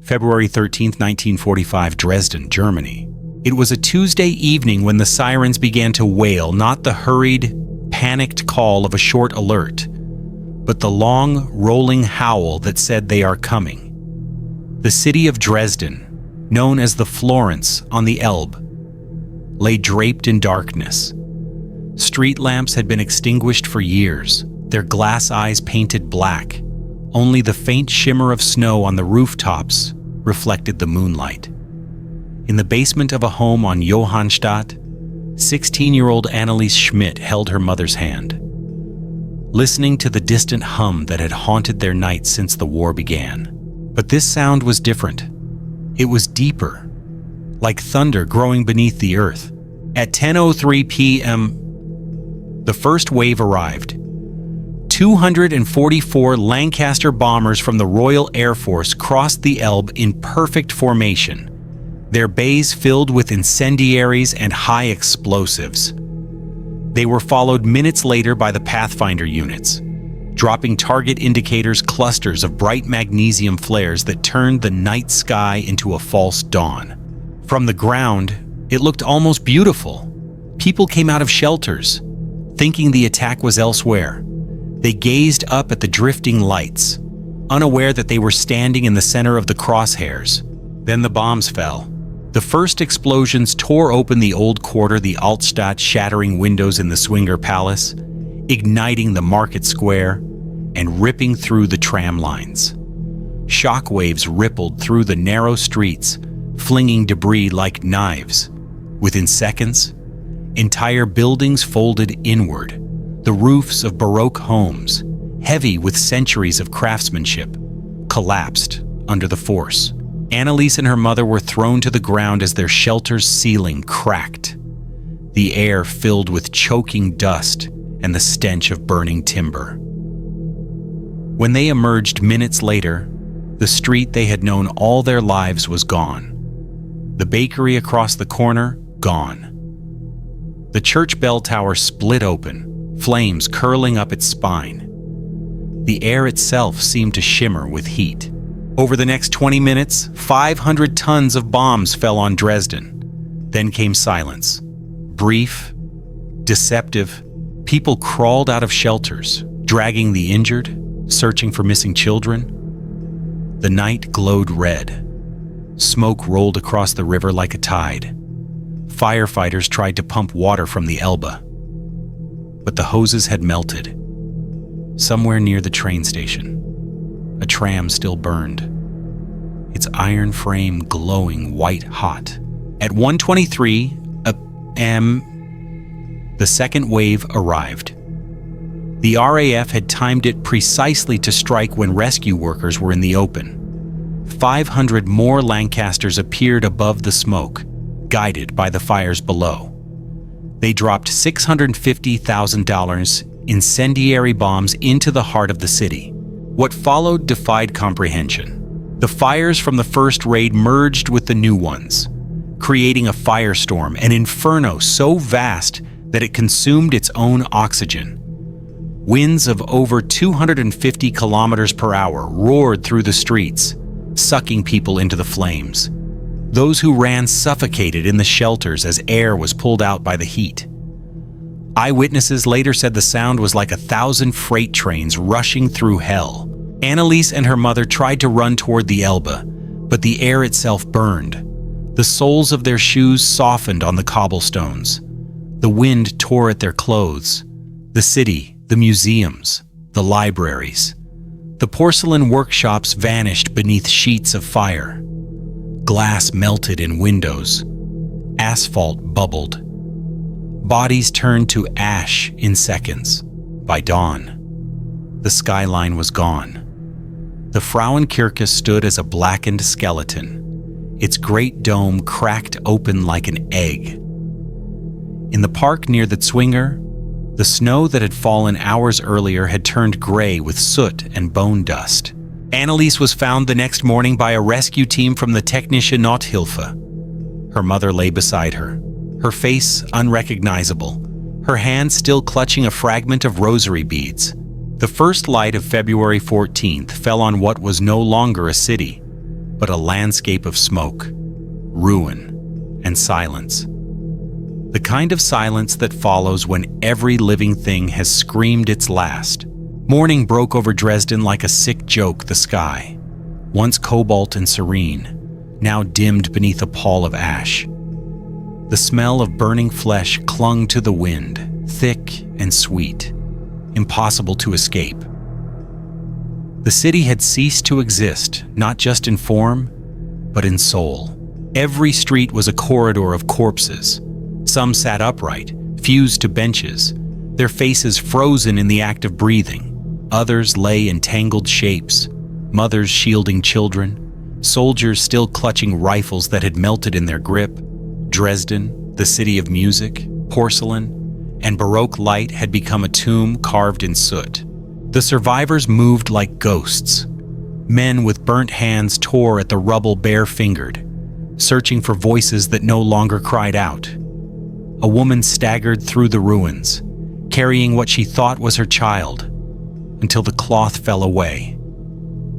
February 13, 1945, Dresden, Germany. It was a Tuesday evening when the sirens began to wail, not the hurried, panicked call of a short alert, but the long, rolling howl that said they are coming. The city of Dresden, known as the Florence on the Elbe, lay draped in darkness. Street lamps had been extinguished for years, their glass eyes painted black. Only the faint shimmer of snow on the rooftops reflected the moonlight. In the basement of a home on Johannstadt, 16-year-old Anneliese Schmidt held her mother's hand, listening to the distant hum that had haunted their nights since the war began. But this sound was different. It was deeper, like thunder growing beneath the earth. At 10:03 p.m., the first wave arrived. 244 Lancaster bombers from the Royal Air Force crossed the Elbe in perfect formation, their bays filled with incendiaries and high explosives. They were followed minutes later by the Pathfinder units, dropping target indicators, clusters of bright magnesium flares that turned the night sky into a false dawn. From the ground, it looked almost beautiful. People came out of shelters, thinking the attack was elsewhere. They gazed up at the drifting lights, unaware that they were standing in the center of the crosshairs. Then the bombs fell. The first explosions tore open the old quarter, the Altstadt, shattering windows in the Swinger Palace, igniting the market square, and ripping through the tram lines. Shockwaves rippled through the narrow streets, flinging debris like knives. Within seconds, entire buildings folded inward. The roofs of Baroque homes, heavy with centuries of craftsmanship, collapsed under the force. Anneliese and her mother were thrown to the ground as their shelter's ceiling cracked. The air filled with choking dust and the stench of burning timber. When they emerged minutes later, the street they had known all their lives was gone. The bakery across the corner, gone. The church bell tower split open, flames curling up its spine. The air itself seemed to shimmer with heat. Over the next 20 minutes, 500 tons of bombs fell on Dresden. Then came silence. Brief, deceptive. People crawled out of shelters, dragging the injured, searching for missing children. The night glowed red. Smoke rolled across the river like a tide. Firefighters tried to pump water from the Elbe, but the hoses had melted. Somewhere near the train station, a tram still burned, its iron frame glowing white-hot. At 1:23 a.m., the second wave arrived. The RAF had timed it precisely to strike when rescue workers were in the open. 500 more Lancasters appeared above the smoke, guided by the fires below. They dropped $650,000 incendiary bombs into the heart of the city. What followed defied comprehension. The fires from the first raid merged with the new ones, creating a firestorm, an inferno so vast that it consumed its own oxygen. Winds of over 250 kilometers per hour roared through the streets, sucking people into the flames. Those who ran suffocated in the shelters as air was pulled out by the heat. Eyewitnesses later said the sound was like 1,000 freight trains rushing through hell. Anneliese and her mother tried to run toward the Elbe, but the air itself burned. The soles of their shoes softened on the cobblestones. The wind tore at their clothes. The city, the museums, the libraries. The porcelain workshops vanished beneath sheets of fire. Glass melted in windows. Asphalt bubbled. Bodies turned to ash in seconds. By dawn, the skyline was gone. The Frauenkirche stood as a blackened skeleton, its great dome cracked open like an egg. In the park near the Zwinger, the snow that had fallen hours earlier had turned gray with soot and bone dust. Anneliese was found the next morning by a rescue team from the Technische Nothilfe. Her mother lay beside her, her face unrecognizable, her hand still clutching a fragment of rosary beads. The first light of February 14th fell on what was no longer a city. but a landscape of smoke, ruin, and silence. The kind of silence that follows when every living thing has screamed its last. Morning broke over Dresden like a sick joke. The sky, once cobalt and serene, now dimmed beneath a pall of ash. The smell of burning flesh clung to the wind, thick and sweet, impossible to escape. The city had ceased to exist, not just in form, but in soul. Every street was a corridor of corpses. Some sat upright, fused to benches, their faces frozen in the act of breathing. Others lay in tangled shapes, mothers shielding children, soldiers still clutching rifles that had melted in their grip. Dresden, the city of music, porcelain, and Baroque light, had become a tomb carved in soot. The survivors moved like ghosts. Men with burnt hands tore at the rubble bare-fingered, searching for voices that no longer cried out. A woman staggered through the ruins, carrying what she thought was her child, until the cloth fell away,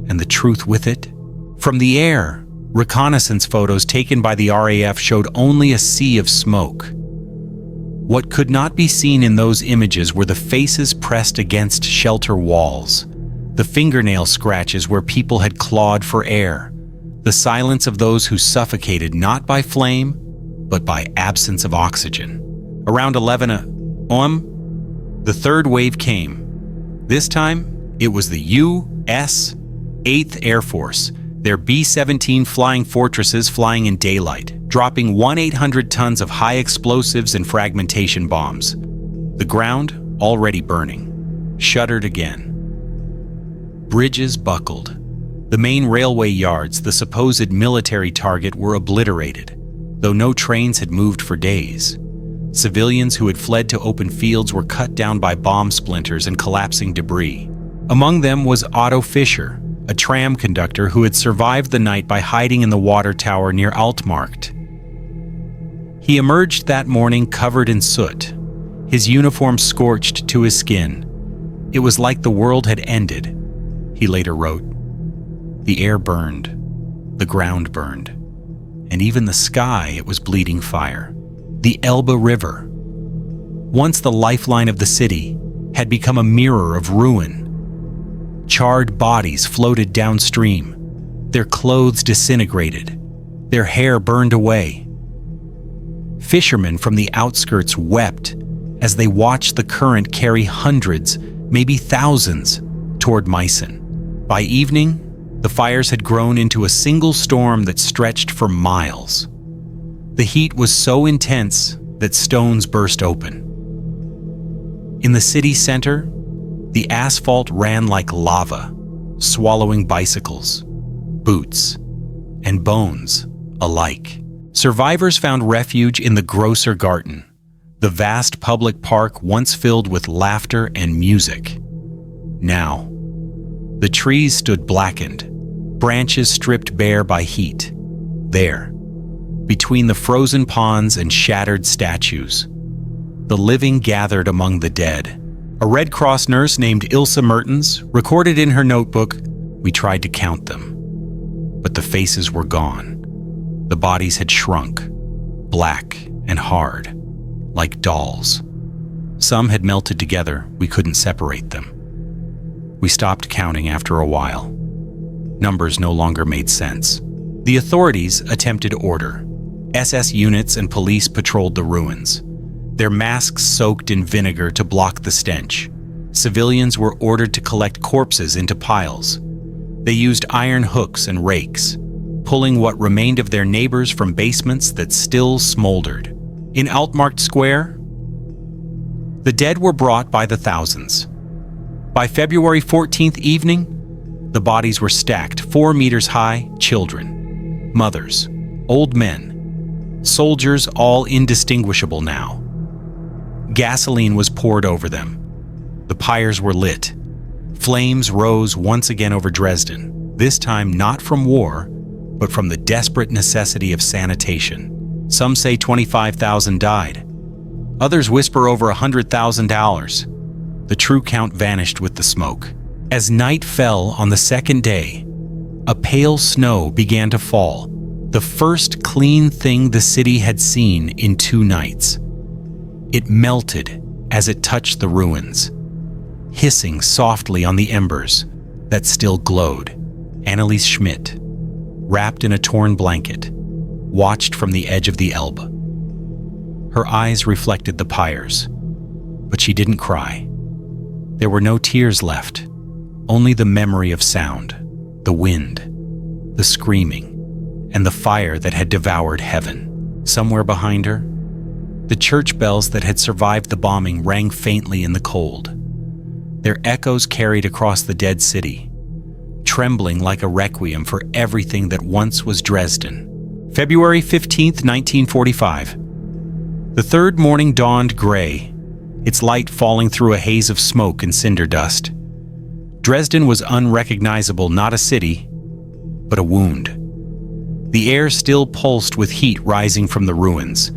and the truth with it. From the air, reconnaissance photos taken by the RAF showed only a sea of smoke. What could not be seen in those images were the faces pressed against shelter walls, the fingernail scratches where people had clawed for air, the silence of those who suffocated not by flame, but by absence of oxygen. Around 11 a.m., the third wave came. This time, it was the U.S. 8th Air Force, their B-17 flying fortresses flying in daylight, dropping 1,800 tons of high explosives and fragmentation bombs. The ground, already burning, shuddered again. Bridges buckled. The main railway yards, the supposed military target, were obliterated, though no trains had moved for days. Civilians who had fled to open fields were cut down by bomb splinters and collapsing debris. Among them was Otto Fischer, a tram conductor who had survived the night by hiding in the water tower near Altmarkt. He emerged that morning covered in soot, his uniform scorched to his skin. It was like the world had ended, he later wrote. The air burned, the ground burned, and even the sky, it was bleeding fire. The Elbe River, once the lifeline of the city, had become a mirror of ruin. Charred bodies floated downstream, their clothes disintegrated, their hair burned away. Fishermen from the outskirts wept as they watched the current carry hundreds, maybe thousands, toward Meissen. By evening, the fires had grown into a single storm that stretched for miles. The heat was so intense that stones burst open. In the city center, the asphalt ran like lava, swallowing bicycles, boots, and bones alike. Survivors found refuge in the Grosser Garten, the vast public park once filled with laughter and music. Now, the trees stood blackened, branches stripped bare by heat. There, between the frozen ponds and shattered statues, the living gathered among the dead. A Red Cross nurse named Ilse Mertens recorded in her notebook, "We tried to count them, but the faces were gone. The bodies had shrunk, black and hard, like dolls. Some had melted together, we couldn't separate them. We stopped counting after a while. Numbers no longer made sense." The authorities attempted order. SS units and police patrolled the ruins, their masks soaked in vinegar to block the stench. Civilians were ordered to collect corpses into piles. They used iron hooks and rakes, pulling what remained of their neighbors from basements that still smoldered. In Altmarkt Square, the dead were brought by the thousands. By February 14th evening, the bodies were stacked 4 meters high, children, mothers, old men, soldiers, all indistinguishable now. Gasoline was poured over them. The pyres were lit. Flames rose once again over Dresden, this time not from war, but from the desperate necessity of sanitation. Some say 25,000 died. Others whisper over $100,000. The true count vanished with the smoke. As night fell on the second day, a pale snow began to fall, the first clean thing the city had seen in 2 nights. It melted as it touched the ruins, hissing softly on the embers that still glowed. Anneliese Schmidt, wrapped in a torn blanket, watched from the edge of the Elbe. Her eyes reflected the pyres, but she didn't cry. There were no tears left, only the memory of sound, the wind, the screaming, and the fire that had devoured heaven. Somewhere behind her, the church bells that had survived the bombing rang faintly in the cold. Their echoes carried across the dead city, trembling like a requiem for everything that once was Dresden. February 15th, 1945. The third morning dawned gray, its light falling through a haze of smoke and cinder dust. Dresden was unrecognizable, not a city, but a wound. The air still pulsed with heat rising from the ruins,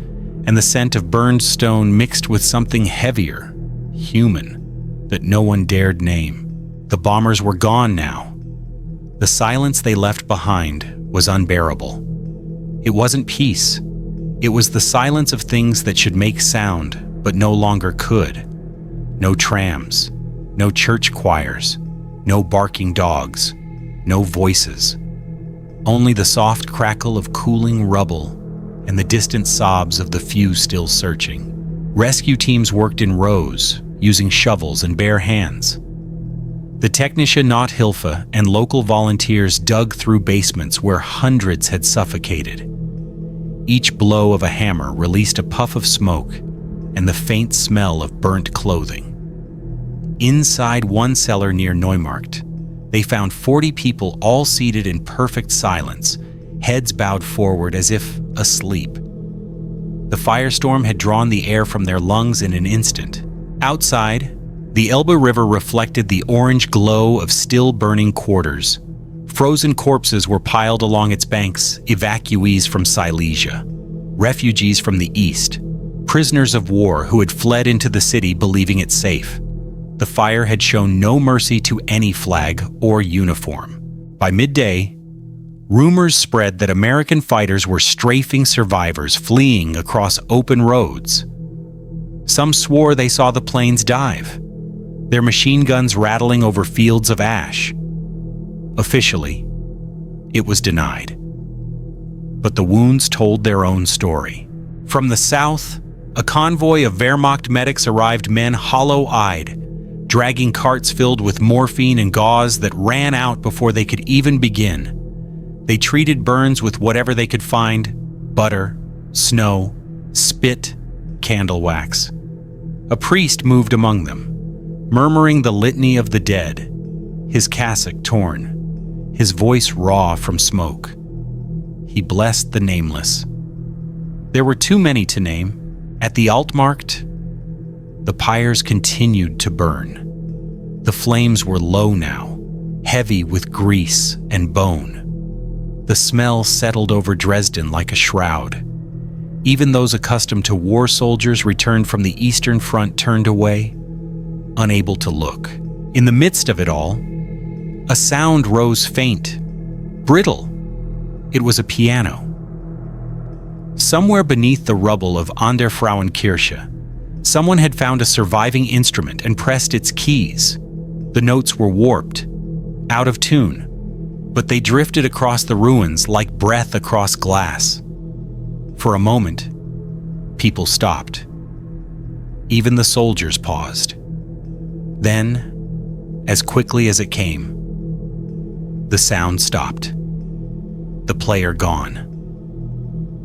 and the scent of burned stone mixed with something heavier, human, that no one dared name. The bombers were gone now. The silence they left behind was unbearable. It wasn't peace. It was the silence of things that should make sound, but no longer could. No trams, no church choirs, no barking dogs, no voices. Only the soft crackle of cooling rubble and the distant sobs of the few still searching. Rescue teams worked in rows, using shovels and bare hands. The Technische Nothilfe and local volunteers dug through basements where hundreds had suffocated. Each blow of a hammer released a puff of smoke and the faint smell of burnt clothing. Inside one cellar near Neumarkt, they found 40 people all seated in perfect silence, heads bowed forward as if asleep. The firestorm had drawn the air from their lungs in an instant. Outside, the Elbe River reflected the orange glow of still-burning quarters. Frozen corpses were piled along its banks, evacuees from Silesia, refugees from the east, prisoners of war who had fled into the city believing it safe. The fire had shown no mercy to any flag or uniform. By midday, rumors spread that American fighters were strafing survivors fleeing across open roads. Some swore they saw the planes dive, their machine guns rattling over fields of ash. Officially, it was denied. But the wounds told their own story. From the south, a convoy of Wehrmacht medics arrived, men hollow-eyed, dragging carts filled with morphine and gauze that ran out before they could even begin. They treated burns with whatever they could find: butter, snow, spit, candle wax. A priest moved among them, murmuring the litany of the dead, his cassock torn, his voice raw from smoke. He blessed the nameless. There were too many to name. At the Altmarkt, the pyres continued to burn. The flames were low now, heavy with grease and bone. The smell settled over Dresden like a shroud. Even those accustomed to war soldiers returned from the Eastern Front turned away, unable to look. In the midst of it all, a sound rose faint, brittle. It was a piano. Somewhere beneath the rubble of An der Frauenkirche, someone had found a surviving instrument and pressed its keys. The notes were warped, out of tune, but they drifted across the ruins like breath across glass. For a moment, people stopped. Even the soldiers paused. Then, as quickly as it came, the sound stopped. The player gone.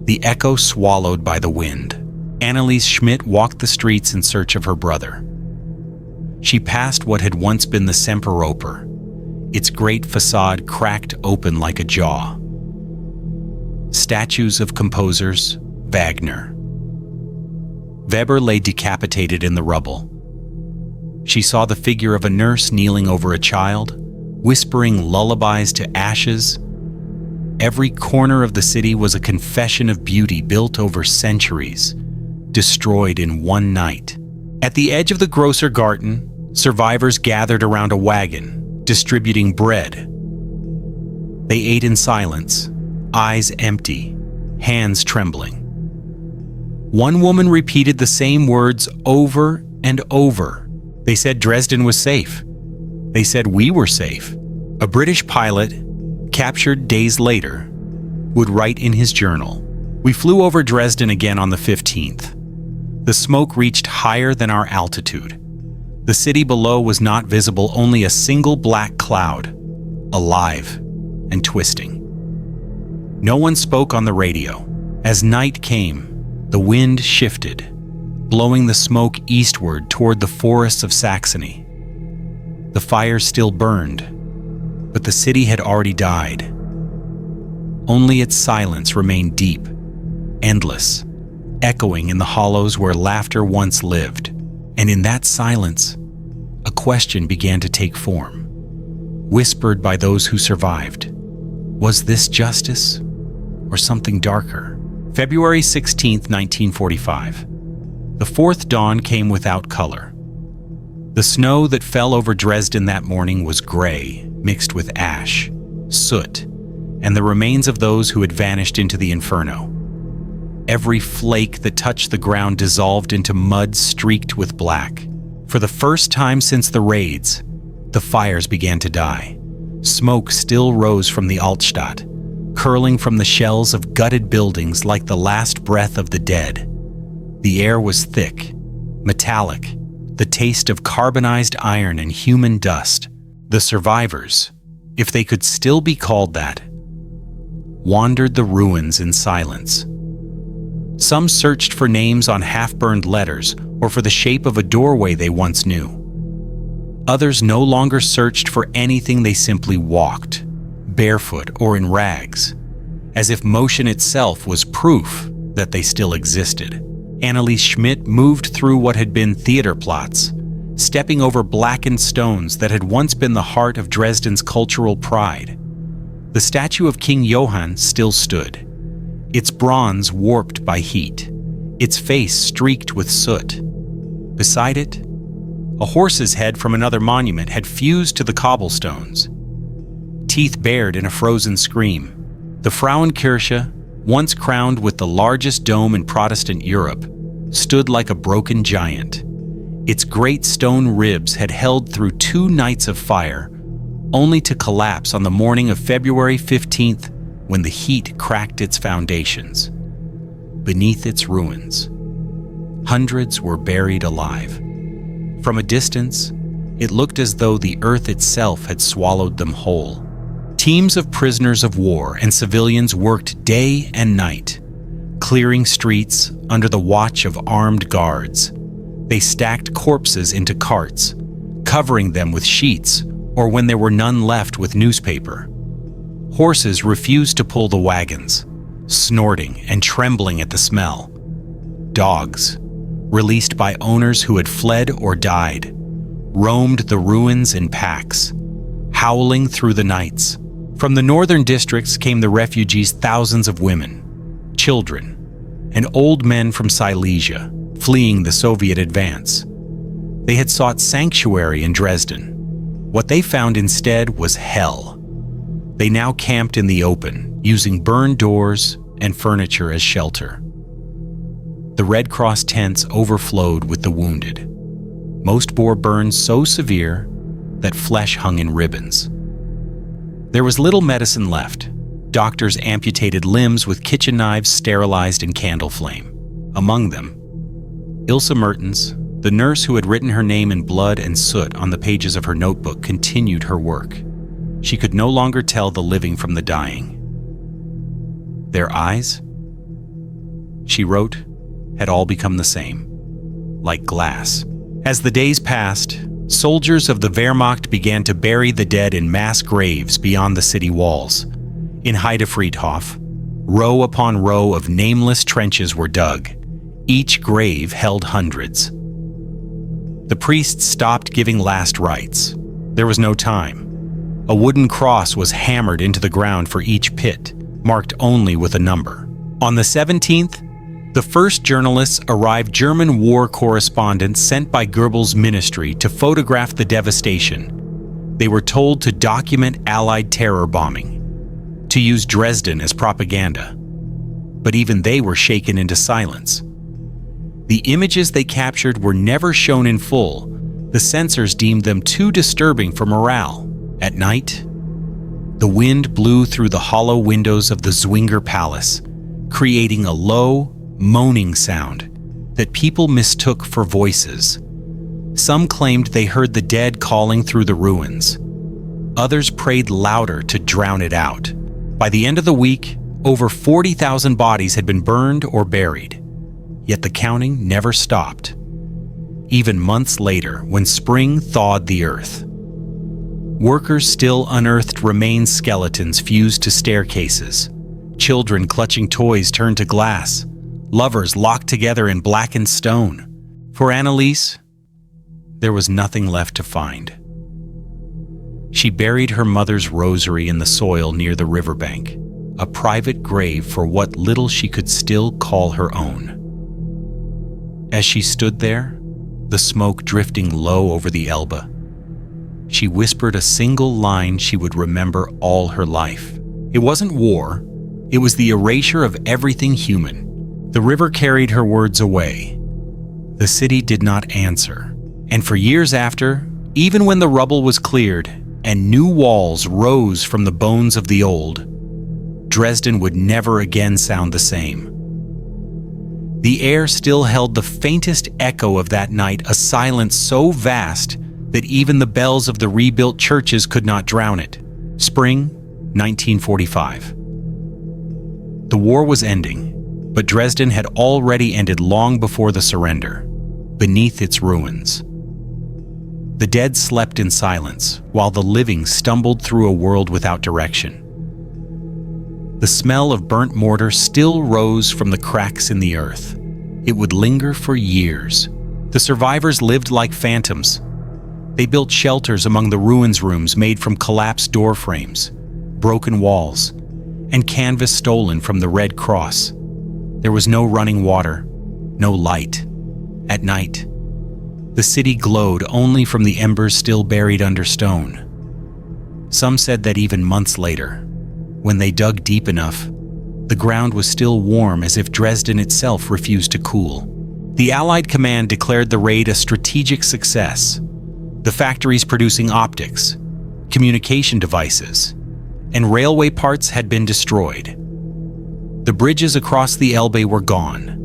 The echo swallowed by the wind. Anneliese Schmidt walked the streets in search of her brother. She passed what had once been the Semperoper, its great facade cracked open like a jaw. Statues of composers, Wagner. Weber lay decapitated in the rubble. She saw the figure of a nurse kneeling over a child, whispering lullabies to ashes. Every corner of the city was a confession of beauty built over centuries, destroyed in one night. At the edge of the Grosser Garten, survivors gathered around a wagon, distributing bread. They ate in silence, eyes empty, hands trembling. One woman repeated the same words over and over. They said Dresden was safe. They said we were safe. A British pilot, captured days later, would write in his journal, "We flew over Dresden again on the 15th. The smoke reached higher than our altitude. The city below was not visible, only a single black cloud, alive and twisting." No one spoke on the radio. As night came, the wind shifted, blowing the smoke eastward toward the forests of Saxony. The fire still burned, but the city had already died. Only its silence remained deep, endless, echoing in the hollows where laughter once lived. And in that silence, a question began to take form, whispered by those who survived. Was this justice or something darker? February 16, 1945. The fourth dawn came without color. The snow that fell over Dresden that morning was gray, mixed with ash, soot, and the remains of those who had vanished into the inferno. Every flake that touched the ground dissolved into mud streaked with black. For the first time since the raids, the fires began to die. Smoke still rose from the Altstadt, curling from the shells of gutted buildings like the last breath of the dead. The air was thick, metallic, the taste of carbonized iron and human dust. The survivors, if they could still be called that, wandered the ruins in silence. Some searched for names on half-burned letters or for the shape of a doorway they once knew. Others no longer searched for anything, they simply walked, barefoot or in rags, as if motion itself was proof that they still existed. Anneliese Schmidt moved through what had been theater plots, stepping over blackened stones that had once been the heart of Dresden's cultural pride. The statue of King Johann still stood, its bronze warped by heat, its face streaked with soot. Beside it, a horse's head from another monument had fused to the cobblestones, teeth bared in a frozen scream. The Frauenkirche, once crowned with the largest dome in Protestant Europe, stood like a broken giant. Its great stone ribs had held through 2 nights of fire, only to collapse on the morning of February 15th when the heat cracked its foundations. Beneath its ruins, hundreds were buried alive. From a distance, it looked as though the earth itself had swallowed them whole. Teams of prisoners of war and civilians worked day and night, clearing streets under the watch of armed guards. They stacked corpses into carts, covering them with sheets, or when there were none left, with newspaper. Horses refused to pull the wagons, snorting and trembling at the smell. Dogs, released by owners who had fled or died, roamed the ruins in packs, howling through the nights. From the northern districts came the refugees, thousands of women, children, and old men from Silesia, fleeing the Soviet advance. They had sought sanctuary in Dresden. What they found instead was hell. They now camped in the open, using burned doors and furniture as shelter. The Red Cross tents overflowed with the wounded. Most bore burns so severe that flesh hung in ribbons. There was little medicine left. Doctors amputated limbs with kitchen knives sterilized in candle flame. Among them, Ilse Mertens, the nurse who had written her name in blood and soot on the pages of her notebook, continued her work. She could no longer tell the living from the dying. Their eyes, she wrote, had all become the same, like glass. As the days passed, soldiers of the Wehrmacht began to bury the dead in mass graves beyond the city walls. In Heidefriedhof, row upon row of nameless trenches were dug. Each grave held hundreds. The priests stopped giving last rites. There was no time. A wooden cross was hammered into the ground for each pit, marked only with a number. On the 17th, the first journalists arrived, German war correspondents sent by Goebbels' ministry to photograph the devastation. They were told to document Allied terror bombing. to use Dresden as propaganda. But even they were shaken into silence. The images they captured were never shown in full. The censors deemed them too disturbing for morale. At night, the wind blew through the hollow windows of the Zwinger Palace, creating a low, moaning sound that people mistook for voices. Some claimed they heard the dead calling through the ruins. Others prayed louder to drown it out. By the end of the week, over 40,000 bodies had been burned or buried. Yet the counting never stopped. Even months later, when spring thawed the earth, workers still unearthed remains skeletons fused to staircases. Children clutching toys turned to glass. Lovers locked together in blackened stone. For Anneliese, there was nothing left to find. She buried her mother's rosary in the soil near the riverbank, a private grave for what little she could still call her own. As she stood there, the smoke drifting low over the Elbe, she whispered a single line she would remember all her life. It wasn't war, it was the erasure of everything human. The river carried her words away. The city did not answer. And for years after, even when the rubble was cleared and new walls rose from the bones of the old, Dresden would never again sound the same. The air still held the faintest echo of that night, a silence so vast that even the bells of the rebuilt churches could not drown it. Spring, 1945. The war was ending, but Dresden had already ended long before the surrender, beneath its ruins. The dead slept in silence, while the living stumbled through a world without direction. The smell of burnt mortar still rose from the cracks in the earth. It would linger for years. The survivors lived like phantoms. They built shelters among the ruins rooms made from collapsed door frames, broken walls, and canvas stolen from the Red Cross. There was no running water, no light. At night, the city glowed only from the embers still buried under stone. Some said that even months later, when they dug deep enough, the ground was still warm, as if Dresden itself refused to cool. The Allied command declared the raid a strategic success. The factories producing optics, communication devices, and railway parts had been destroyed. The bridges across the Elbe were gone.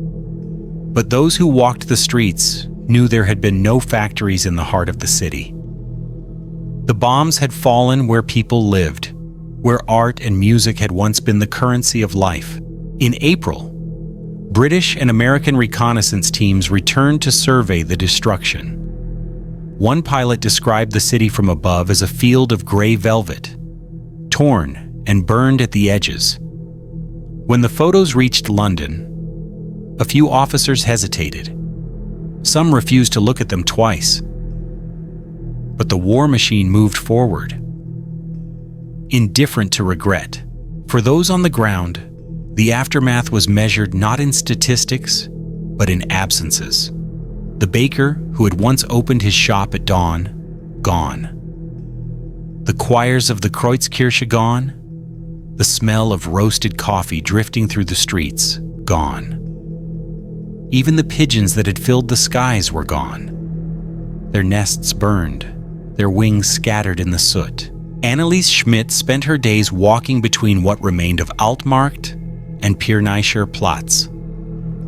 But those who walked the streets knew there had been no factories in the heart of the city. The bombs had fallen where people lived, where art and music had once been the currency of life. In April, British and American reconnaissance teams returned to survey the destruction. One pilot described the city from above as a field of gray velvet, torn and burned at the edges. When the photos reached London, a few officers hesitated. Some refused to look at them twice. But the war machine moved forward, indifferent to regret. For those on the ground, the aftermath was measured not in statistics, but in absences. The baker who had once opened his shop at dawn, gone. The choirs of the Kreuzkirche gone. The smell of roasted coffee drifting through the streets, gone. Even the pigeons that had filled the skies were gone. Their nests burned, their wings scattered in the soot. Anneliese Schmidt spent her days walking between what remained of Altmarkt and Pirneischer Platz,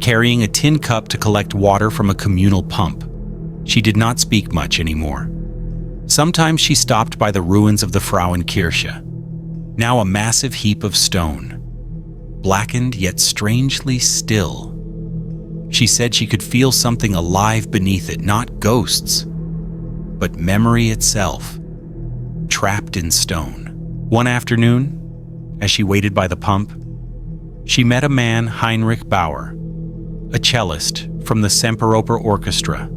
carrying a tin cup to collect water from a communal pump. She did not speak much anymore. Sometimes she stopped by the ruins of the Frauenkirche, now a massive heap of stone, blackened yet strangely still. She said she could feel something alive beneath it, not ghosts, but memory itself, trapped in stone. One afternoon, as she waited by the pump, she met a man, Heinrich Bauer, a cellist from the Semperoper Orchestra.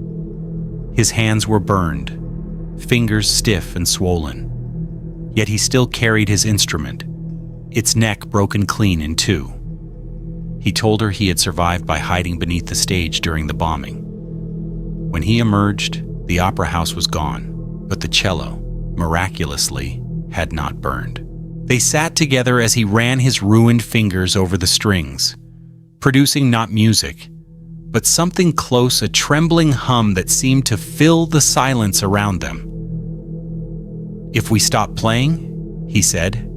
His hands were burned, fingers stiff and swollen, yet he still carried his instrument, its neck broken clean in two. He told her he had survived by hiding beneath the stage during the bombing. When he emerged, the opera house was gone, but the cello, miraculously, had not burned. They sat together as he ran his ruined fingers over the strings, producing not music, but something close, a trembling hum that seemed to fill the silence around them. "If we stop playing," he said,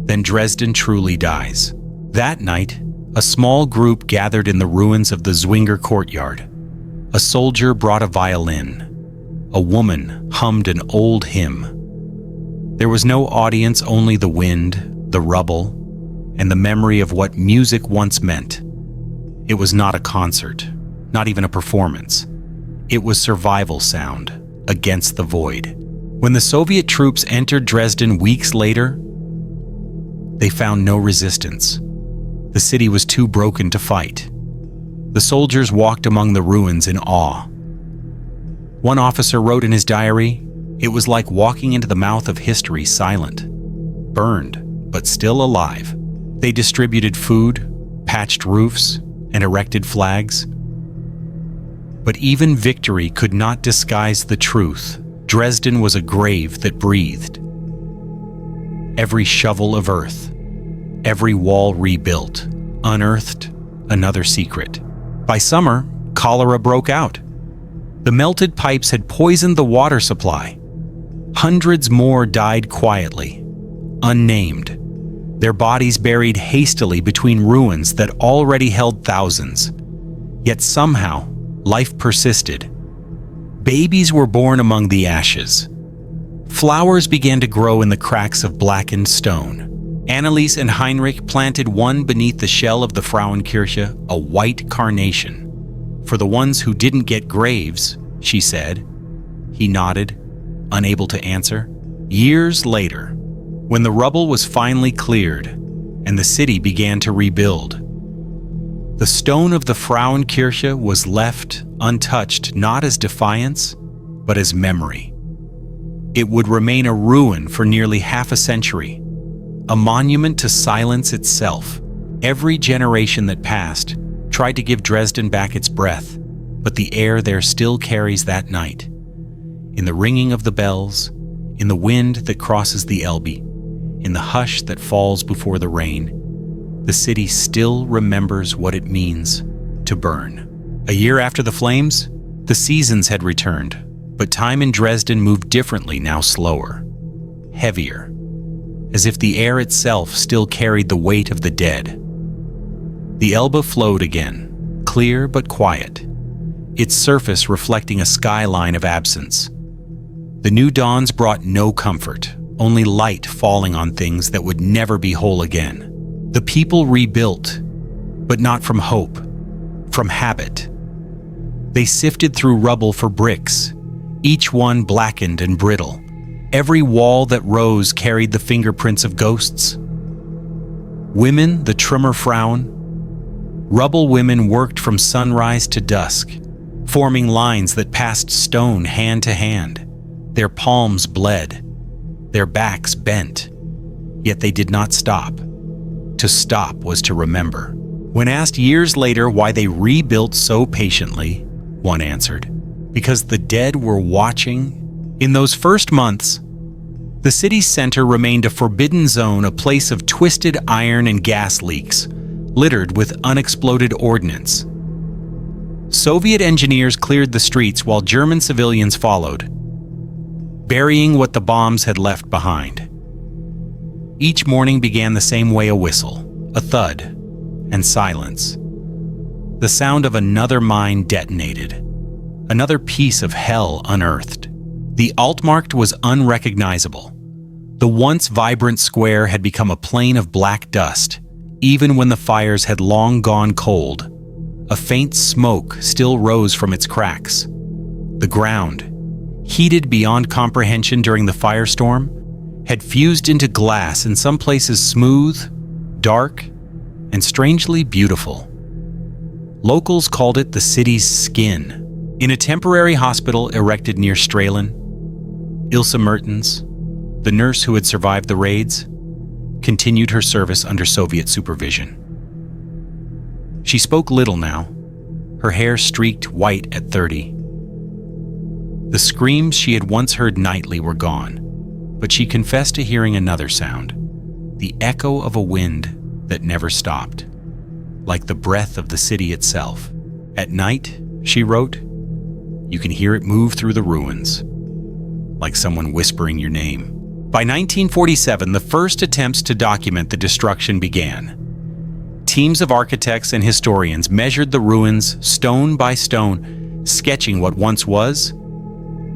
"then Dresden truly dies." That night, a small group gathered in the ruins of the Zwinger courtyard. A soldier brought a violin. A woman hummed an old hymn. There was no audience, only the wind, the rubble, and the memory of what music once meant. It was not a concert, not even a performance. It was survival sound against the void. When the Soviet troops entered Dresden weeks later, they found no resistance. The city was too broken to fight. The soldiers walked among the ruins in awe. One officer wrote in his diary, "It was like walking into the mouth of history, silent, burned, but still alive." They distributed food, patched roofs, and erected flags. But even victory could not disguise the truth. Dresden was a grave that breathed. Every shovel of earth, every wall rebuilt, unearthed another secret. By summer, cholera broke out. The melted pipes had poisoned the water supply. Hundreds more died quietly, unnamed, their bodies buried hastily between ruins that already held thousands. Yet somehow, life persisted. Babies were born among the ashes. Flowers began to grow in the cracks of blackened stone. Anneliese and Heinrich planted one beneath the shell of the Frauenkirche, a white carnation. "For the ones who didn't get graves," she said. He nodded, unable to answer. Years later, when the rubble was finally cleared and the city began to rebuild, the stone of the Frauenkirche was left untouched, not as defiance, but as memory. It would remain a ruin for nearly half a century, a monument to silence itself. Every generation that passed tried to give Dresden back its breath, but the air there still carries that night. In the ringing of the bells, in the wind that crosses the Elbe, in the hush that falls before the rain, the city still remembers what it means to burn. A year after the flames, the seasons had returned, but time in Dresden moved differently, now slower, heavier, as if the air itself still carried the weight of the dead. The Elbe flowed again, clear but quiet, its surface reflecting a skyline of absence. The new dawns brought no comfort, only light falling on things that would never be whole again. The people rebuilt, but not from hope, from habit. They sifted through rubble for bricks, each one blackened and brittle. Every wall that rose carried the fingerprints of ghosts. Women, the Trümmer Frauen, rubble women worked from sunrise to dusk, forming lines that passed stone hand to hand. Their palms bled, their backs bent, yet they did not stop. To stop was to remember. When asked years later why they rebuilt so patiently, one answered, "Because the dead were watching." In those first months, the city's center remained a forbidden zone, a place of twisted iron and gas leaks, littered with unexploded ordnance. Soviet engineers cleared the streets while German civilians followed, burying what the bombs had left behind. Each morning began the same way: a whistle, a thud, and silence. The sound of another mine detonated, another piece of hell unearthed. The Altmarkt was unrecognizable. The once vibrant square had become a plain of black dust, even when the fires had long gone cold. A faint smoke still rose from its cracks. The ground, heated beyond comprehension during the firestorm, had fused into glass, in some places smooth, dark, and strangely beautiful. Locals called it the city's skin. In a temporary hospital erected near Strehlen, Ilse Mertens, the nurse who had survived the raids, continued her service under Soviet supervision. She spoke little now, her hair streaked white at 30. The screams she had once heard nightly were gone, but she confessed to hearing another sound, the echo of a wind that never stopped, like the breath of the city itself. At night, she wrote, you can hear it move through the ruins, like someone whispering your name. By 1947, the first attempts to document the destruction began. Teams of architects and historians measured the ruins stone by stone, sketching what once was.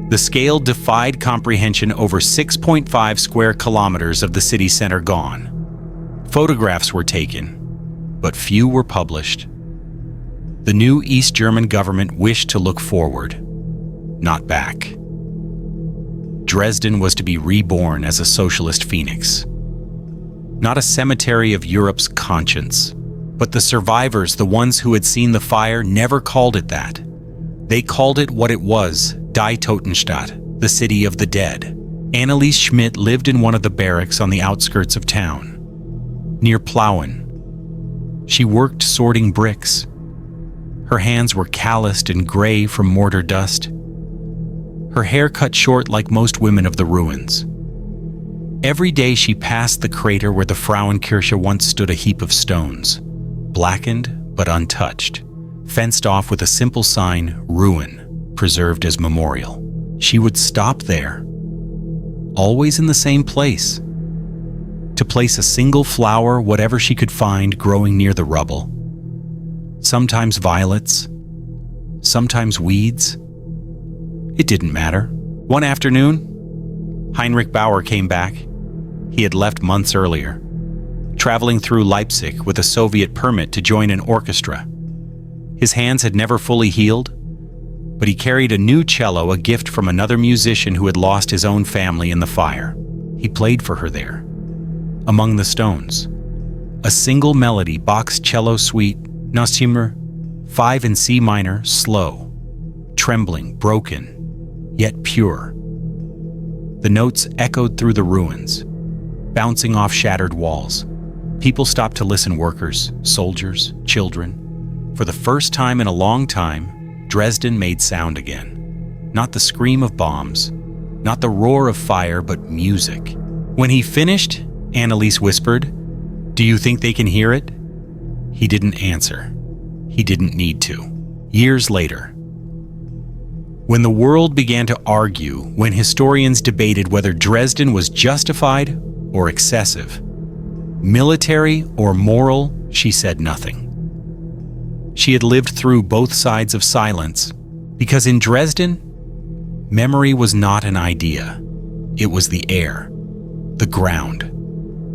The scale defied comprehension. Over 6.5 square kilometers of the city center gone. Photographs were taken, but few were published. The new East German government wished to look forward, not back. Dresden was to be reborn as a socialist phoenix. Not a cemetery of Europe's conscience, but the survivors, the ones who had seen the fire, never called it that. They called it what it was, Die Totenstadt, the city of the dead. Anneliese Schmidt lived in one of the barracks on the outskirts of town, near Plauen. She worked sorting bricks. Her hands were calloused and gray from mortar dust. Her hair cut short like most women of the ruins. Every day she passed the crater where the Frauenkirche once stood, a heap of stones, blackened but untouched, fenced off with a simple sign, ruin, preserved as memorial. She would stop there, always in the same place, to place a single flower, whatever she could find growing near the rubble. Sometimes violets, sometimes weeds. It didn't matter. One afternoon, Heinrich Bauer came back. He had left months earlier, traveling through Leipzig with a Soviet permit to join an orchestra. His hands had never fully healed, but he carried a new cello, a gift from another musician who had lost his own family in the fire. He played for her there, among the stones. A single melody, Bach's cello suite, Nostummer 5 in C minor, slow, trembling, broken, yet pure. The notes echoed through the ruins, bouncing off shattered walls. People stopped to listen, workers, soldiers, children. For the first time in a long time, Dresden made sound again. Not the scream of bombs, not the roar of fire, but music. When he finished, Anneliese whispered, "Do you think they can hear it?" He didn't answer. He didn't need to. Years later, when the world began to argue, when historians debated whether Dresden was justified or excessive, military or moral, she said nothing. She had lived through both sides of silence, because in Dresden, memory was not an idea. It was the air, the ground,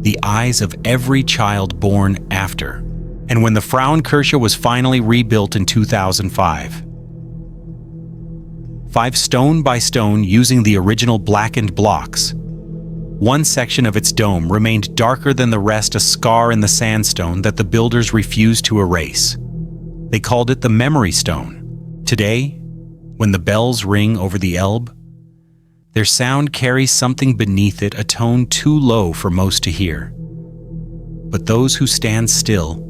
the eyes of every child born after. And when the Frauenkirche was finally rebuilt in 2005, 5 stone by stone using the original blackened blocks, one section of its dome remained darker than the rest, a scar in the sandstone that the builders refused to erase. They called it the memory stone. Today, when the bells ring over the Elbe, their sound carries something beneath it, a tone too low for most to hear. But those who stand still,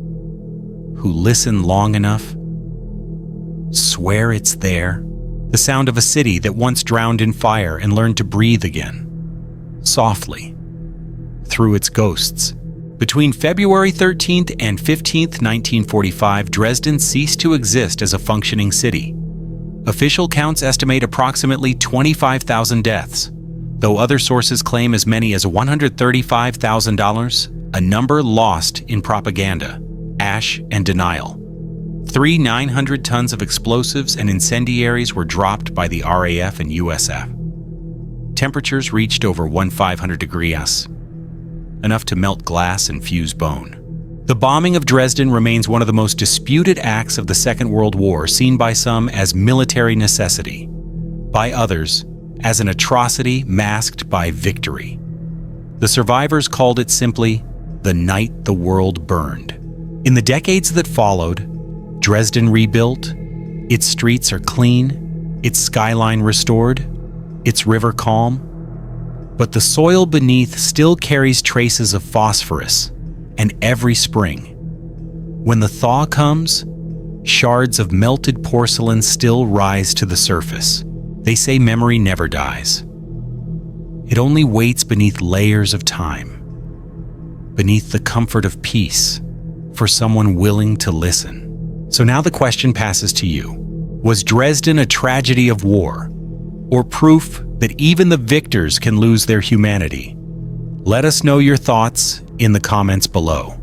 who listen long enough, swear it's there. The sound of a city that once drowned in fire and learned to breathe again, softly, through its ghosts. Between February 13th and 15th, 1945, Dresden ceased to exist as a functioning city. Official counts estimate approximately 25,000 deaths, though other sources claim as many as $135,000, a number lost in propaganda, ash, and denial. 900 tons of explosives and incendiaries were dropped by the RAF and USF. Temperatures reached over 1500 degrees, enough to melt glass and fuse bone. The bombing of Dresden remains one of the most disputed acts of the Second World War, seen by some as military necessity, by others as an atrocity masked by victory. The survivors called it simply the night the world burned. In the decades that followed, Dresden rebuilt, its streets are clean, its skyline restored, its river calm, but the soil beneath still carries traces of phosphorus, and every spring, when the thaw comes, shards of melted porcelain still rise to the surface. They say memory never dies. It only waits beneath layers of time. beneath the comfort of peace, for someone willing to listen. So now the question passes to you. Was Dresden a tragedy of war, or proof that even the victors can lose their humanity? Let us know your thoughts in the comments below.